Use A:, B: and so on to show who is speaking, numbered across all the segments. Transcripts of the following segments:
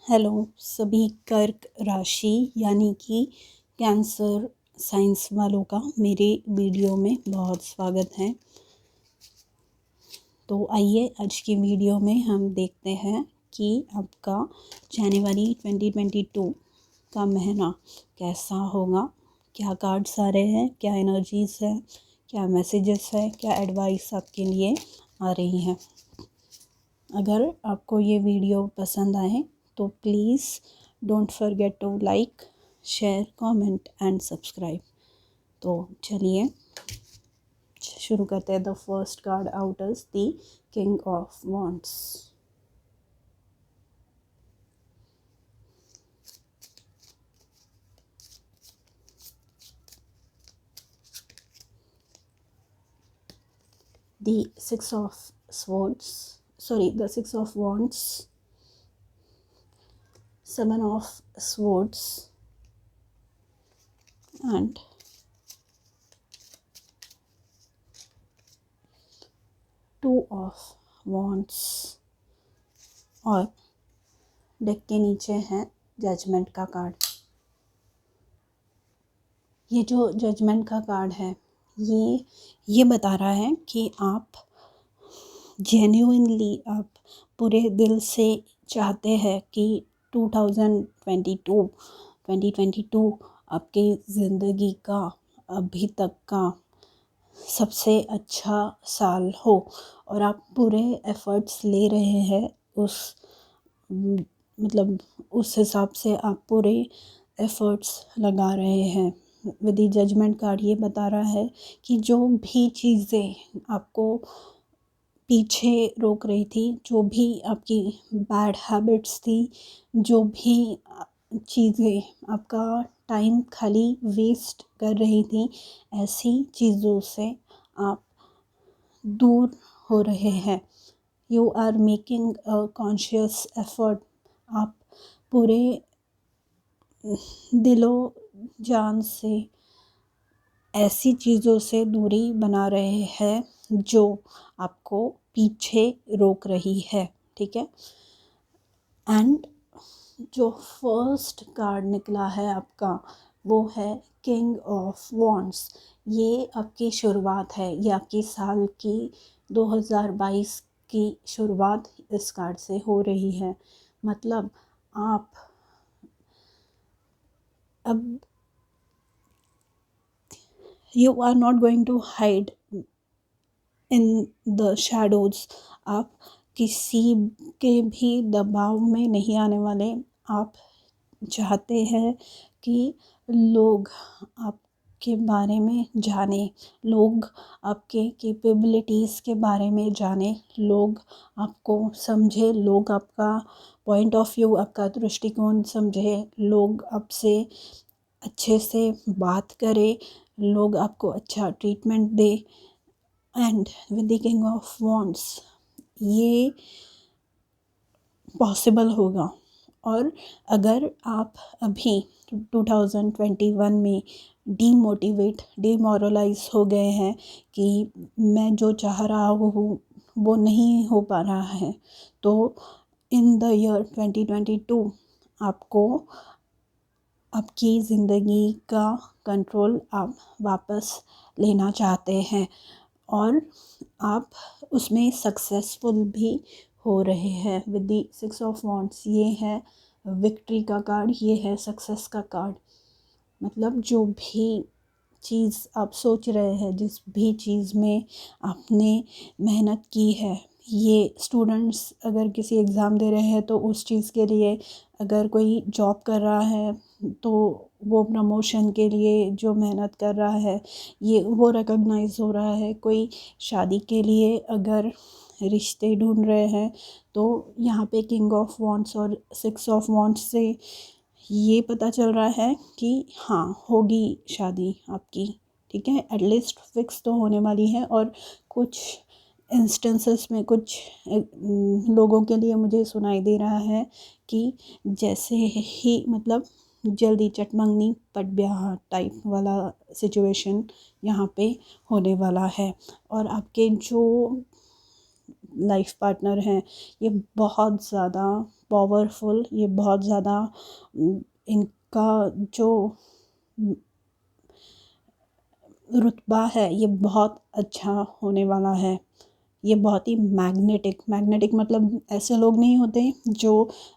A: Hello सभी कर्क राशि यानी कि कैंसर साइंस वालों का मेरे वीडियो में बहुत स्वागत है। तो आइए आज की वीडियो में हम देखते हैं कि आपका जनवरी 2022 का महीना कैसा होगा, क्या कार्ड्स आ रहे हैं, क्या एनर्जीज है, क्या मैसेजेस है, क्या एडवाइस आपके लिए आ रही है। अगर आपको ये वीडियो पसंद आए तो please don't forget to like, share, comment and subscribe. तो चलिए शुरू करते हैं। The first card out is the king of wands. The six of swords, the six of wands, seven of swords and two of wands। और deck के नीचे है judgement का कार्ड। ये जो जजमेंट का कार्ड है ये बता रहा है कि आप जेन्युइनली, आप पूरे दिल से चाहते हैं कि 2022 आपकी ज़िंदगी का अभी तक का सबसे अच्छा साल हो, और आप पूरे एफ़र्ट्स ले रहे हैं उस हिसाब से आप पूरे एफ़र्ट्स लगा रहे हैं। विद द जजमेंट कार्ड ये बता रहा है कि जो भी चीज़ें आपको पीछे रोक रही थी, जो भी आपकी बैड हैबिट्स थी, जो भी चीज़ें आपका टाइम खाली वेस्ट कर रही थी, ऐसी चीज़ों से आप दूर हो रहे हैं। You are making a conscious effort. आप पूरे दिलो जान से ऐसी चीज़ों से दूरी बना रहे हैं जो आपको पीछे रोक रही है, ठीक है। एंड जो फर्स्ट कार्ड निकला है आपका वो है किंग ऑफ वॉन्ड्स। ये आपकी शुरुआत है, ये आपकी साल की 2022 की शुरुआत इस कार्ड से हो रही है। मतलब आप अब you are not going to hide in the shadows. आप किसी के भी दबाव में नहीं आने वाले। आप चाहते हैं कि लोग आपके बारे में जाने, लोग आपके कैपेबिलिटीज़ के बारे में जाने, लोग आपको समझे, लोग आपका पॉइंट ऑफ व्यू, आपका दृष्टिकोण समझे, लोग आपसे अच्छे से बात करें, लोग आपको अच्छा treatment they. And with the king of wands ये पॉसिबल होगा। और अगर आप अभी 2021 में डिमोरलाइज हो गए हैं कि मैं जो चाह रहा हूँ वो नहीं हो पा रहा है, तो इन द ईयर 2022 आपको आपकी ज़िंदगी का कंट्रोल आप वापस लेना चाहते हैं, और आप उसमें सक्सेसफुल भी हो रहे हैं। With the six of wands ये है विक्ट्री का कार्ड, ये है सक्सेस का कार्ड। मतलब जो भी चीज़ आप सोच रहे हैं, जिस भी चीज़ में आपने मेहनत की है, ये स्टूडेंट्स अगर किसी एग्ज़ाम दे रहे हैं तो उस चीज़ के लिए, अगर कोई जॉब कर रहा है तो वो प्रमोशन के लिए जो मेहनत कर रहा है ये वो रिकॉग्नाइज हो रहा है। कोई शादी के लिए अगर रिश्ते ढूंढ रहे हैं तो यहाँ पे किंग ऑफ वॉन्ड्स और सिक्स ऑफ वॉन्ड्स से ये पता चल रहा है कि हाँ होगी शादी आपकी, ठीक है। एटलीस्ट फिक्स तो होने वाली है। और कुछ इंस्टेंसेस में कुछ लोगों के लिए मुझे सुनाई दे रहा है कि जैसे ही मतलब जल्दी चटमंगनी पट ब्याह टाइप वाला सिचुएशन यहाँ पे होने वाला है। और आपके जो लाइफ पार्टनर हैं ये बहुत ज़्यादा पावरफुल, ये बहुत ज़्यादा इनका जो रुतबा है ये बहुत अच्छा होने वाला है। ये बहुत ही मैग्नेटिक मतलब ऐसे लोग नहीं होते जो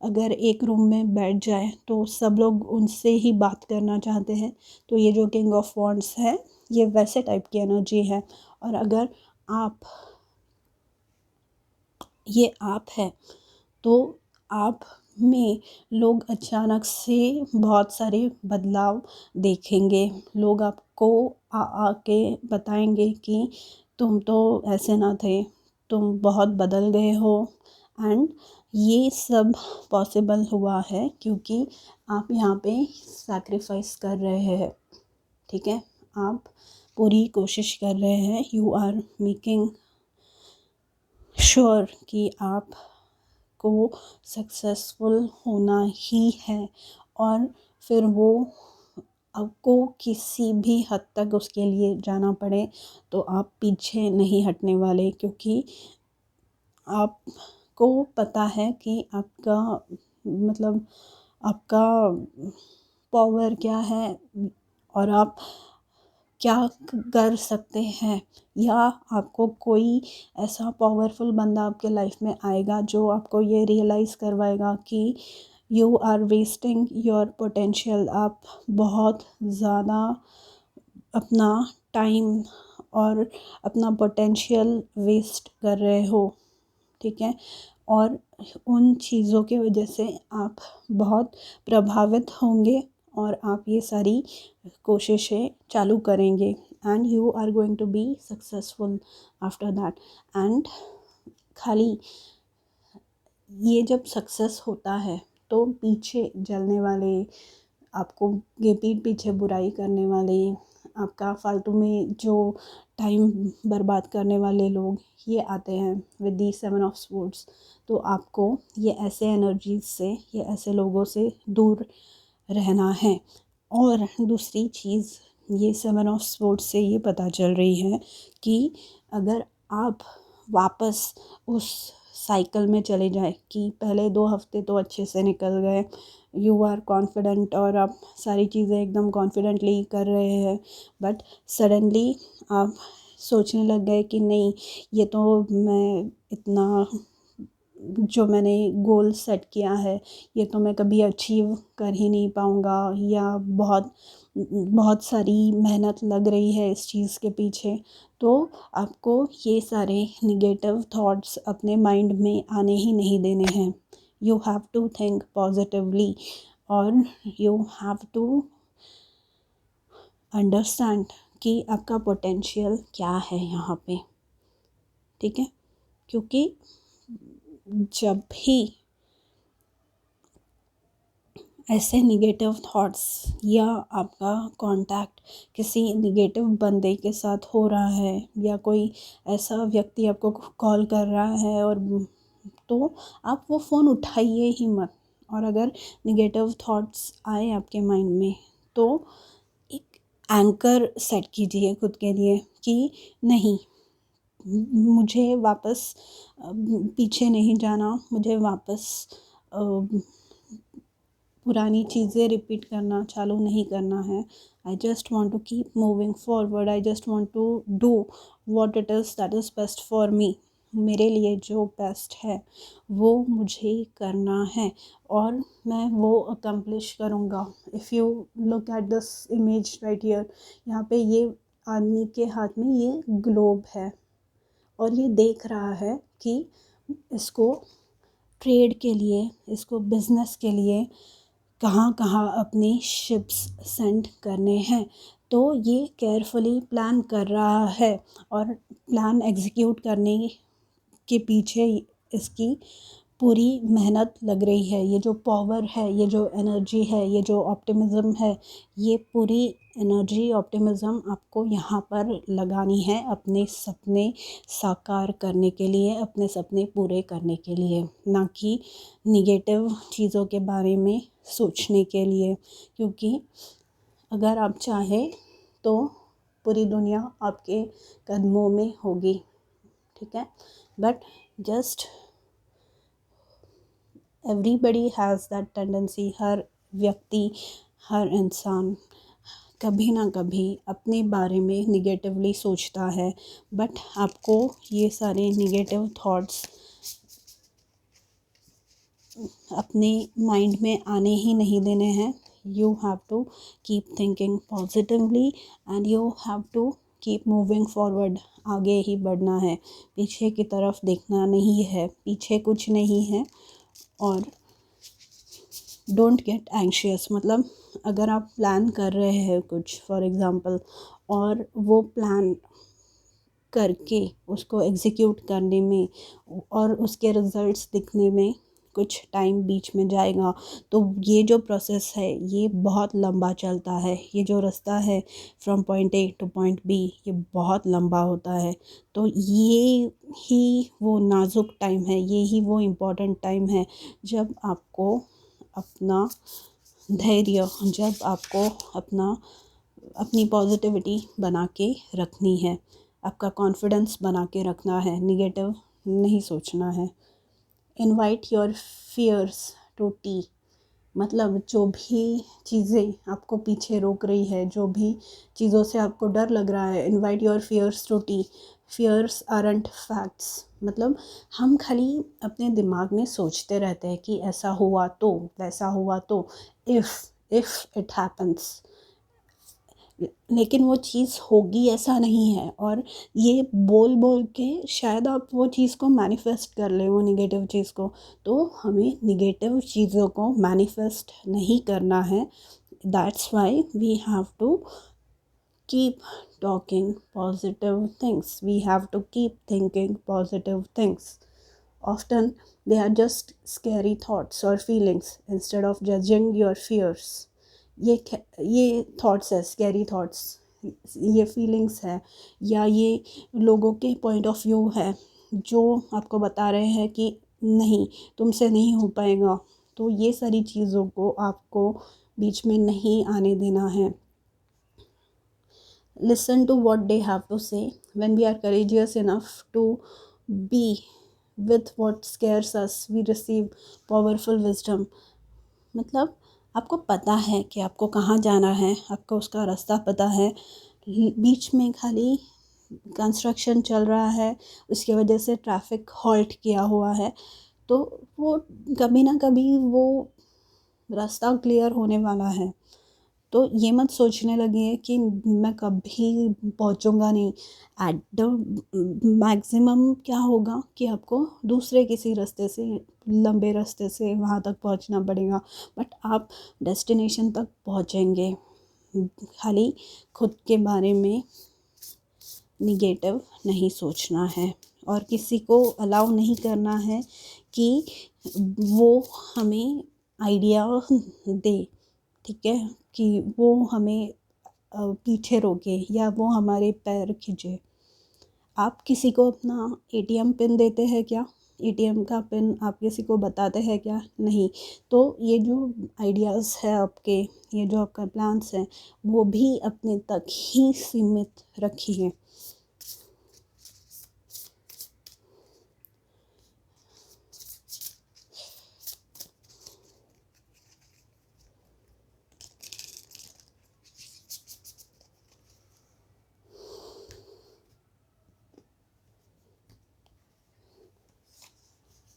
A: अगर एक रूम में बैठ जाए तो सब लोग उनसे ही बात करना चाहते हैं। तो ये जो किंग ऑफ वॉन्ड्स है ये वैसे टाइप की एनर्जी है। और अगर आप ये आप है तो आप में लोग अचानक से बहुत सारे बदलाव देखेंगे। लोग आपको आ के बताएंगे कि तुम तो ऐसे ना थे, तुम बहुत बदल गए हो। एंड ये सब पॉसिबल हुआ है क्योंकि आप यहाँ पे सैक्रिफाइस कर रहे हैं। ठीक है, आप पूरी कोशिश कर रहे हैं। यू आर मेकिंग श्योर कि आप को सक्सेसफुल होना ही है। और फिर वो आपको किसी भी हद तक उसके लिए जाना पड़े तो आप पीछे नहीं हटने वाले, क्योंकि आपको पता है कि आपका मतलब आपका पावर क्या है और आप क्या कर सकते हैं। या आपको कोई ऐसा पावरफुल बंदा आपके लाइफ में आएगा जो आपको ये रियलाइज़ करवाएगा कि you are wasting your potential. आप बहुत ज़्यादा अपना टाइम और अपना पोटेंशियल वेस्ट कर रहे हो। ठीक है, और उन चीज़ों की वजह से आप बहुत प्रभावित होंगे और आप ये सारी कोशिशें चालू करेंगे and you are going to be successful after that. And खाली ये जब सक्सेस होता है तो पीछे जलने वाले, आपको ये पीठ पीछे बुराई करने वाले, आपका फालतू में जो टाइम बर्बाद करने वाले लोग ये आते हैं विद दी 7 ऑफ स्वॉर्ड्स। तो आपको ये ऐसे एनर्जीज से, ये ऐसे लोगों से दूर रहना है। और दूसरी चीज़ ये 7 ऑफ स्वॉर्ड्स से ये पता चल रही है कि अगर आप वापस उस साइकिल में चले जाए कि पहले 2 हफ्ते तो अच्छे से निकल गए, यू आर कॉन्फिडेंट और आप सारी चीज़ें एकदम कॉन्फिडेंटली कर रहे हैं, बट सडनली आप सोचने लग गए कि नहीं, ये तो मैं इतना जो मैंने गोल सेट किया है ये तो मैं कभी अचीव कर ही नहीं पाऊँगा, या बहुत बहुत सारी मेहनत लग रही है इस चीज़ के पीछे। तो आपको ये सारे निगेटिव थॉट्स अपने माइंड में आने ही नहीं देने हैं। You have to think positively और यू हैव टू अंडरस्टैंड कि आपका पोटेंशियल क्या है यहाँ पे। ठीक है, क्योंकि जब भी ऐसे निगेटिव थॉट्स या आपका कांटेक्ट किसी निगेटिव बंदे के साथ हो रहा है या कोई ऐसा व्यक्ति आपको कॉल कर रहा है और तो आप वो फ़ोन उठाइए ही मत। और अगर निगेटिव थॉट्स आए आपके माइंड में तो एक एंकर सेट कीजिए खुद के लिए कि नहीं, मुझे वापस पीछे नहीं जाना, मुझे वापस पुरानी चीज़ें रिपीट करना चालू नहीं करना है। I just want to keep moving forward, I just want to do what it is that is best for me. मेरे लिए जो बेस्ट है वो मुझे करना है और मैं वो अकम्प्लिश करूँगा। If you look at this image right here, यहाँ पे ये आदमी के हाथ में ये ग्लोब है और ये देख रहा है कि इसको ट्रेड के लिए, इसको बिज़नेस के लिए कहाँ कहाँ अपनी शिप्स सेंड करने हैं। तो ये केयरफुली प्लान कर रहा है और प्लान एग्जीक्यूट करने के पीछे इसकी पूरी मेहनत लग रही है। ये जो पावर है, ये जो एनर्जी है, ये जो ऑप्टिमिज़्म है, ये पूरी एनर्जी ऑप्टिमिज़्म आपको यहाँ पर लगानी है अपने सपने साकार करने के लिए, अपने सपने पूरे करने के लिए, ना कि निगेटिव चीज़ों के बारे में सोचने के लिए। क्योंकि अगर आप चाहें तो पूरी दुनिया आपके कदमों में होगी। ठीक है, but just everybody has that tendency. हर व्यक्ति, हर इंसान कभी ना कभी अपने बारे में निगेटिवली सोचता है, बट आपको ये सारे निगेटिव थॉट्स अपने माइंड में आने ही नहीं देने हैं। You have to keep thinking positively and you have to keep moving forward. आगे ही बढ़ना है, पीछे की तरफ देखना नहीं है, पीछे कुछ नहीं है। और डोंट गेट एंशियस, मतलब अगर आप प्लान कर रहे हैं कुछ फॉर एग्ज़ाम्पल, और वो प्लान करके उसको एग्जीक्यूट करने में और उसके रिजल्ट्स दिखने में कुछ टाइम बीच में जाएगा, तो ये जो प्रोसेस है ये बहुत लंबा चलता है। ये जो रास्ता है from point A to point B, ये बहुत लंबा होता है। तो ये ही वो नाजुक टाइम है, ये ही वो इम्पोर्टेंट टाइम है जब आपको अपना धैर्य, जब आपको अपनी पॉजिटिविटी बना के रखनी है, आपका कॉन्फिडेंस बना के रखना है, निगेटिव नहीं सोचना है। Invite your fears to tea, मतलब जो भी चीज़ें आपको पीछे रोक रही है, जो भी चीज़ों से आपको डर लग रहा है, invite your fears to tea. Fears aren't facts, मतलब हम खाली अपने दिमाग में सोचते रहते हैं कि ऐसा हुआ तो, वैसा हुआ तो, इफ़ इट हैपन्स, लेकिन वो चीज़ होगी ऐसा नहीं है। और ये बोल बोल के शायद आप वो चीज़ को मैनिफेस्ट कर लें, वो निगेटिव चीज़ को। तो हमें निगेटिव चीज़ों को मैनिफेस्ट नहीं करना है। That's why we have to keep talking positive things. We have to keep thinking positive things. Often they are just scary thoughts or feelings. Instead of judging your fears, ये thoughts है, scary thoughts, ये feelings है, या ये लोगों के point of view है जो आपको बता रहे हैं कि नहीं, तुमसे नहीं हो पाएगा। तो ये सारी चीज़ों को आपको बीच में नहीं आने देना है। Listen to what they have to say. When we are courageous enough to be with what scares us, we receive powerful wisdom. मतलब आपको पता है कि आपको कहाँ जाना है, आपको उसका रास्ता पता है, बीच में खाली कंस्ट्रक्शन चल रहा है, उसकी वजह से ट्रैफिक हॉल्ट किया हुआ है, तो वो कभी ना कभी वो रास्ता क्लियर होने वाला है। तो ये मत सोचने लगे कि मैं कभी पहुंचूंगा नहीं। एट द मैक्सिमम क्या होगा कि आपको दूसरे किसी रास्ते से, लंबे रास्ते से वहाँ तक पहुंचना पड़ेगा, बट आप डेस्टिनेशन तक पहुंचेंगे। खाली खुद के बारे में निगेटिव नहीं सोचना है, और किसी को अलाउ नहीं करना है कि वो हमें आइडिया दे, ठीक है, कि वो हमें पीछे रोके या वो हमारे पैर खींचे। आप किसी को अपना एटीएम पिन देते हैं क्या? एटीएम का पिन आप किसी को बताते हैं क्या? नहीं। तो ये जो आइडियाज़ है आपके, ये जो आपका प्लान्स हैं, वो भी अपने तक ही सीमित रखिए।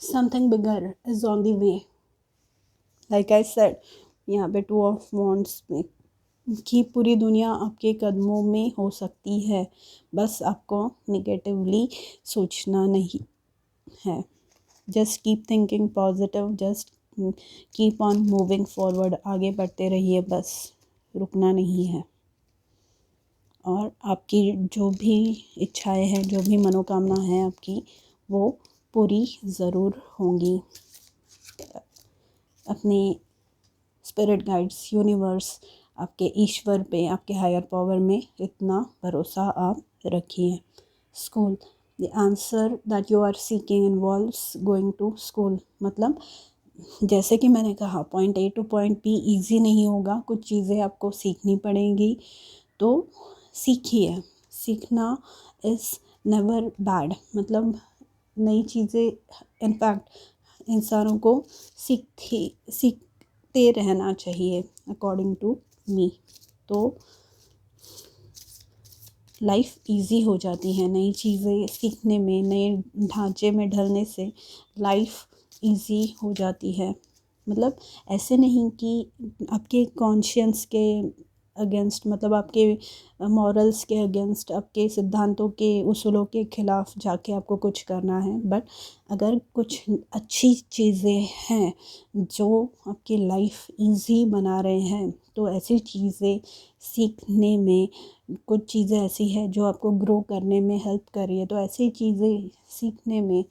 A: Something bigger is on the way, like I said, यहाँ पे टू ऑफ वॉन्ड्स में कि पूरी दुनिया आपके कदमों में हो सकती है, बस आपको निगेटिवली सोचना नहीं है। Just keep thinking positive, just keep on moving forward, आगे बढ़ते रहिए, बस रुकना नहीं है। और आपकी जो भी इच्छाएं हैं, जो भी मनोकामना है आपकी, वो पूरी ज़रूर होंगी। अपने स्पिरिट गाइड्स, यूनिवर्स, आपके ईश्वर पे, आपके हायर पावर में इतना भरोसा आप रखिए। School, the answer that you are seeking involves going to school, मतलब जैसे कि मैंने कहा, point A to point B easy नहीं होगा, कुछ चीज़ें आपको सीखनी पड़ेंगी, तो सीखिए। सीखना इज़ नेवर बैड, मतलब नई चीज़ें, इनफैक्ट इंसानों को सीखते रहना चाहिए अकॉर्डिंग टू मी। तो लाइफ इजी हो जाती है नई चीज़ें सीखने में, नए ढांचे में ढलने से लाइफ इजी हो जाती है। मतलब ऐसे नहीं कि आपके कॉन्शियंस के अगेंस्ट, मतलब आपके मॉरल्स के अगेंस्ट, आपके सिद्धांतों के उसूलों के ख़िलाफ़ जाके आपको कुछ करना है, बट अगर कुछ अच्छी चीज़ें हैं जो आपकी लाइफ इजी बना रहे हैं, तो ऐसी चीज़ें सीखने में, कुछ चीज़ें ऐसी है जो आपको ग्रो करने में हेल्प कर रही है, तो ऐसी चीज़ें सीखने में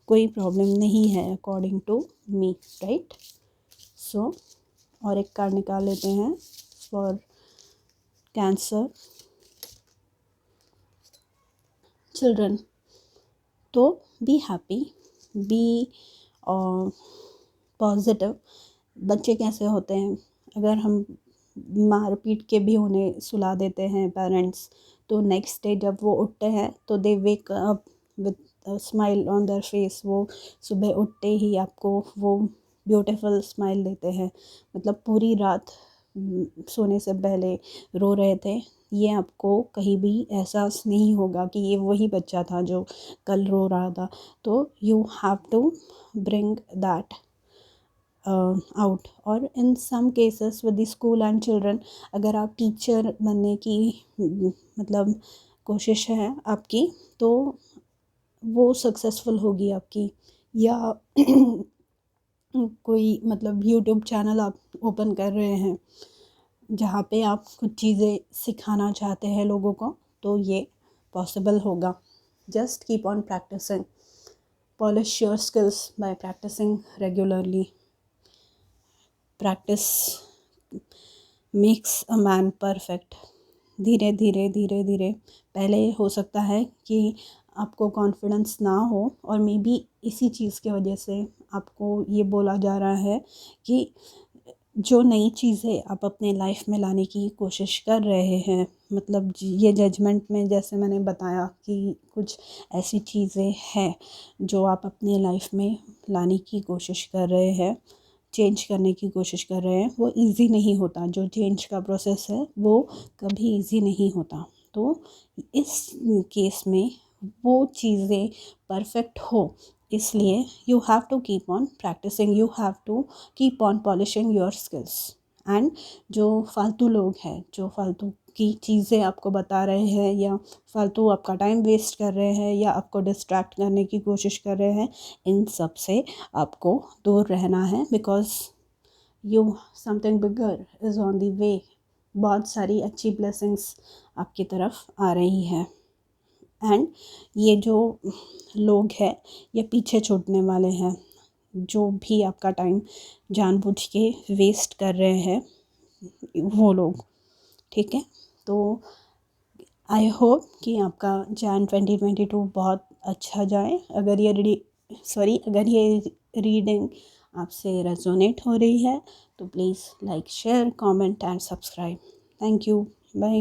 A: कोई प्रॉब्लम नहीं है अकॉर्डिंग टू मी, राइट। सो और एक कार्ड निकाल लेते हैं फॉर कैंसर चिल्ड्रन। तो बी हैप्पी, बी पॉजिटिव। बच्चे कैसे होते हैं, अगर हम मार पीट के भी उन्हें सुला देते हैं पेरेंट्स, तो नेक्स्ट डे जब वो उठते हैं तो they wake up with smile on their face. वो सुबह उठते ही आपको वो ब्यूटीफुल स्माइल देते हैं। मतलब पूरी रात सोने से पहले रो रहे थे, ये आपको कहीं भी एहसास नहीं होगा कि ये वही बच्चा था जो कल रो रहा था। तो you have to bring that out. और in some cases with the school and children, अगर आप टीचर बनने की मतलब कोशिश है आपकी, तो वो सक्सेसफुल होगी आपकी। या कोई मतलब यूट्यूब चैनल आप ओपन कर रहे हैं जहाँ पे आप कुछ चीज़ें सिखाना चाहते हैं लोगों को, तो ये पॉसिबल होगा। Just keep on practising, polish your skills by practising regularly. Practice makes a man perfect. धीरे धीरे धीरे धीरे, पहले हो सकता है कि आपको कॉन्फिडेंस ना हो, और मे बी इसी चीज़ की वजह से आपको ये बोला जा रहा है कि जो नई चीज़ें आप अपने लाइफ में लाने की कोशिश कर रहे हैं, मतलब ये जजमेंट में जैसे मैंने बताया कि कुछ ऐसी चीज़ें हैं जो आप अपने लाइफ में लाने की कोशिश कर रहे हैं, चेंज करने की कोशिश कर रहे हैं, वो इजी नहीं होता। जो चेंज का प्रोसेस है वो कभी इजी नहीं होता। तो इस केस में वो चीज़ें परफेक्ट हो, इसलिए you have to keep on practising, you have to keep on polishing your skills. And जो फालतू लोग हैं, जो फालतू की चीज़ें आपको बता रहे हैं, या फालतू आपका टाइम वेस्ट कर रहे हैं, या आपको डिस्ट्रैक्ट करने की कोशिश कर रहे हैं, इन सब से आपको दूर रहना है। Because you something bigger is on the way. बहुत सारी अच्छी ब्लेसिंग्स आपकी तरफ आ रही हैं। एंड ये जो लोग हैं ये पीछे छूटने वाले हैं, जो भी आपका टाइम जानबूझ के वेस्ट कर रहे हैं वो लोग, ठीक है। तो आई होप कि आपका जैन 2022 बहुत अच्छा जाए। अगर ये रीडिंग आपसे रेजोनेट हो रही है तो please like, share, comment and subscribe. Thank you, bye.